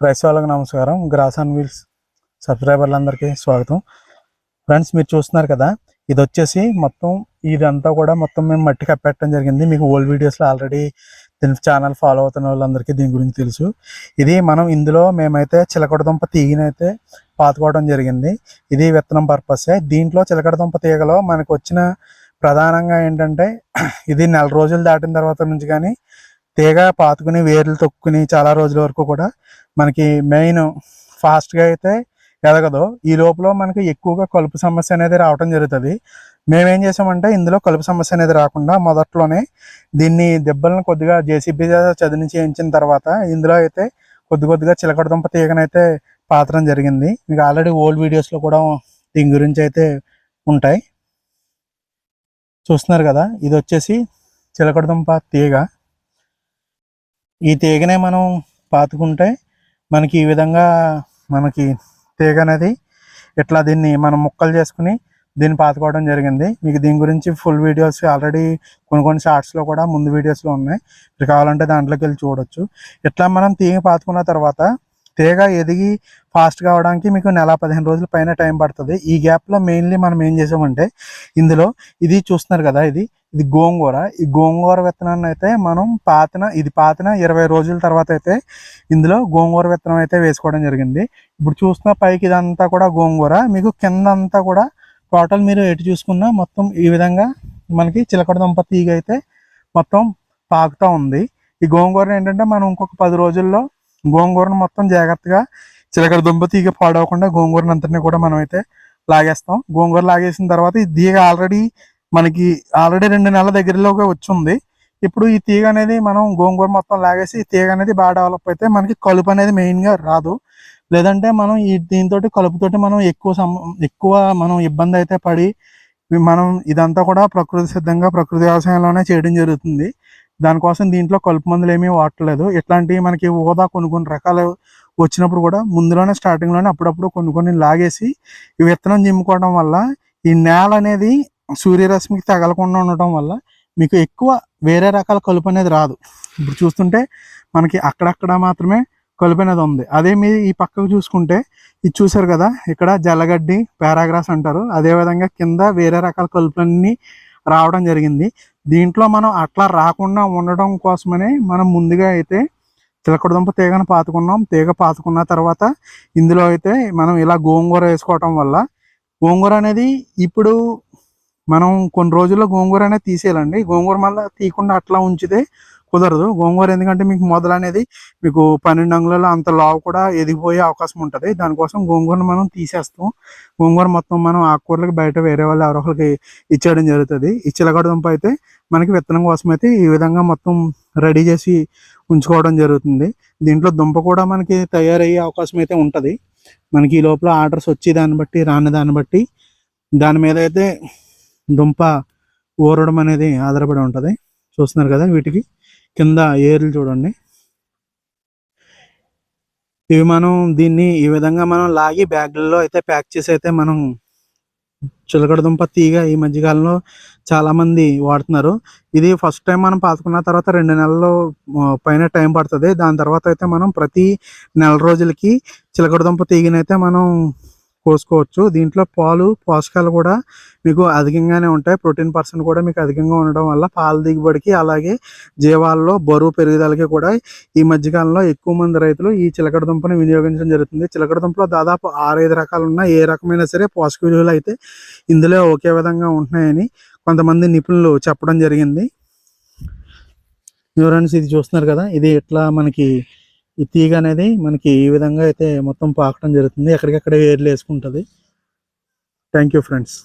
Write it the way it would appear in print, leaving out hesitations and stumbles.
Rice వాళ్ళకి నమస్కారం. Gross and wheels సబ్స్క్రైబర్లందరికీ స్వాగతం. ఫ్రెండ్స్, మీరు చూస్తున్నారు కదా, ఇది వచ్చేసి మొత్తం ఇదంతా కూడా మొత్తం మేము మట్టి కప్పెట్టడం జరిగింది. మీకు ఓల్డ్ వీడియోస్లో ఆల్రెడీ దీని ఛానల్ ఫాలో అవుతున్న వాళ్ళందరికీ దీని గురించి తెలుసు. ఇది మనం ఇందులో మేమైతే చిలకడదుంప తీగనైతే పాతుకోవడం జరిగింది. ఇది విత్తనం పర్పసే. దీంట్లో చిలకడదుంప తీగలో మనకు వచ్చిన ప్రధానంగా ఏంటంటే, ఇది నెల రోజులు దాటిన తర్వాత నుంచి కానీ తీగ పాతుకుని వేర్లు తొక్కుని చాలా రోజుల వరకు కూడా మనకి మెయిన్ ఫాస్ట్గా అయితే ఎదగదు. ఈ లోపల మనకి ఎక్కువగా కలుపు సమస్య అనేది రావడం జరుగుతుంది. మేమేం చేసామంటే, ఇందులో కలుపు సమస్య అనేది రాకుండా మొదట్లోనే దీన్ని దెబ్బలను కొద్దిగా జేసీబీ చదును చేయించిన తర్వాత ఇందులో అయితే కొద్దిగా చిలకడదుంప తీగనైతే పాతడం జరిగింది. మీకు ఆల్రెడీ ఓల్డ్ వీడియోస్లో కూడా దీని గురించి అయితే ఉంటాయి. చూస్తున్నారు కదా, ఇది వచ్చేసి చిలకడదుంప తీగ. ఈ తీగనే మనం పాతుకుంటే మనకి ఈ విధంగా మనకి తీగ అనేది ఇట్లా దీన్ని మనం ముక్కలు చేసుకుని దీన్ని పాతుకోవడం జరిగింది. మీకు దీని గురించి ఫుల్ వీడియోస్ ఆల్రెడీ కొన్ని షార్ట్స్లో కూడా ముందు వీడియోస్లో ఉన్నాయి. మీరు కావాలంటే దాంట్లోకి వెళ్ళి చూడొచ్చు. ఇట్లా మనం తీగ పాతుకున్న తర్వాత తీగ ఎదిగి ఫాస్ట్ కావడానికి మీకు నెల 15 రోజుల పైన టైం పడుతుంది. ఈ గ్యాప్లో మెయిన్లీ మనం ఏం చేసామంటే, ఇందులో ఇది చూస్తున్నారు కదా, ఇది గోంగూర. ఈ గోంగూర విత్తనాన్ని అయితే మనం పాతిన 20 రోజుల తర్వాత అయితే ఇందులో గోంగూర విత్తనం అయితే వేసుకోవడం జరిగింది. ఇప్పుడు చూస్తున్న పైకి ఇదంతా కూడా గోంగూర, మీకు కింద అంతా కూడా టోటల్ మీరు ఎటు చూసుకున్నా మొత్తం ఈ విధంగా మనకి చిలకడదుంప తీగ అయితే మొత్తం పాకుతూ ఉంది. ఈ గోంగూర ఏంటంటే మనం ఇంకొక 10 రోజుల్లో గోంగూరను మొత్తం జాగ్రత్తగా చిలకడదుంప తీగ పాడవకుండా గోంగూరను అంతటినీ కూడా మనం అయితే లాగేస్తాం. గోంగూర లాగేసిన తర్వాత ఈ తీగ మనకి ఆల్రెడీ 2 నెలల దగ్గరలోకి వచ్చింది. ఇప్పుడు ఈ తీగ అనేది మనం గోంగూర మొత్తం లాగేసి ఈ తీగ అనేది బాగా డెవలప్ అయితే మనకి కలుపు అనేది మెయిన్గా రాదు. లేదంటే మనం దీంతో కలుపుతోటి మనం ఎక్కువ మనం ఇబ్బంది అయితే పడి మనం ఇదంతా కూడా ప్రకృతి సిద్ధంగా ప్రకృతి వ్యవసాయంలోనే చేయడం జరుగుతుంది. దానికోసం దీంట్లో కలుపు మందులు ఏమీ వాడలేదు. ఇట్లాంటివి మనకి ఊదా కొన్ని రకాలు వచ్చినప్పుడు కూడా ముందులోనే స్టార్టింగ్లోనే అప్పుడప్పుడు కొన్ని లాగేసి ఈ విత్తనం జిమ్ముకోవడం వల్ల ఈ నేల అనేది సూర్యరశ్మికి తగలకుండా ఉండటం వల్ల మీకు ఎక్కువ వేరే రకాల కలుపు అనేది రాదు. ఇప్పుడు చూస్తుంటే మనకి అక్కడక్కడ మాత్రమే కలుపు అనేది ఉంది. అదే మీరు ఈ పక్కకు చూసుకుంటే ఇది చూసారు కదా, ఇక్కడ జల్లగడ్డి పారాగ్రాస్ అంటారు. అదేవిధంగా కింద వేరే రకాల కలుపులన్నీ రావడం జరిగింది. దీంట్లో మనం అట్లా రాకుండా ఉండడం కోసమనే మనం ముందుగా అయితే చిలకడదుంప తీగను పాతుకున్నాం. తీగ పాతుకున్న తర్వాత ఇందులో అయితే మనం ఇలా గోంగూర వేసుకోవటం వల్ల గోంగూర అనేది ఇప్పుడు మనం కొన్ని రోజుల్లో గోంగూర అనేది తీసేయాలండి. గోంగూర మళ్ళీ తీయకుండా అట్లా ఉంచితే కుదరదు. గోంగూర ఎందుకంటే మీకు మొదలు అనేది మీకు 12 అంగుళాల అంత లావు కూడా ఎదిగిపోయే అవకాశం ఉంటుంది. దానికోసం గోంగూరను మనం తీసేస్తాం. గోంగూర మొత్తం మనం ఆకుకూరలకు బయట వేరే వాళ్ళు ఎవరొకరికి ఇచ్చేయడం జరుగుతుంది. ఈ చిలకడదుంప అయితే మనకి విత్తనం కోసం అయితే ఈ విధంగా మొత్తం రెడీ చేసి ఉంచుకోవడం జరుగుతుంది. దీంట్లో దుంప కూడా మనకి తయారయ్యే అవకాశం అయితే ఉంటుంది. మనకి ఈ లోపల ఆర్డర్స్ వచ్చి దాన్ని బట్టి దాన్ని బట్టి దాని మీద అయితే దుంప ఊరడం అనేది ఆధారపడి ఉంటుంది. చూస్తున్నారు కదా, వీటికి కింద ఏర్లు చూడండి. ఇవి మనం దీన్ని ఈ విధంగా మనం లాగి బ్యాగ్లలో అయితే ప్యాక్ చేసి అయితే మనం చిలకడదుంప తీగ ఈ మధ్యకాలంలో చాలామంది వాడుతున్నారు. ఇది ఫస్ట్ టైం మనం పాతుకున్న తర్వాత 2 నెలలు పైన టైం పడుతుంది. దాని తర్వాత అయితే మనం ప్రతి నెల రోజులకి చిలకడదుంప తీగనైతే మనం కోసుకోవచ్చు. దీంట్లో పాలు పోషకాలు కూడా మీకు అధికంగానే ఉంటాయి. ప్రోటీన్ % కూడా మీకు అధికంగా ఉండడం వల్ల పాల దిగుబడికి అలాగే జీవాల్లో బరువు పెరుగుదలకి కూడా ఈ మధ్యకాలంలో ఎక్కువ మంది రైతులు ఈ చిలకడదుంపని వినియోగించడం జరుగుతుంది. చిలకడదుంపలో దాదాపు 6-5 రకాలు ఉన్న ఏ రకమైనా సరే పోషక విలువలు అయితే ఇందులో ఒకే విధంగా ఉంటున్నాయని కొంతమంది నిపుణులు చెప్పడం జరిగింది. ఫ్రెండ్స్, ఇది చూస్తున్నారు కదా, ఇది ఎట్లా మనకి ఈ తీగ అనేది మనకి ఈ విధంగా అయితే మొత్తం పాకడం జరుగుతుంది. ఎక్కడికక్కడ ఏర్లు వేసుకుంటుంది. Thank you friends.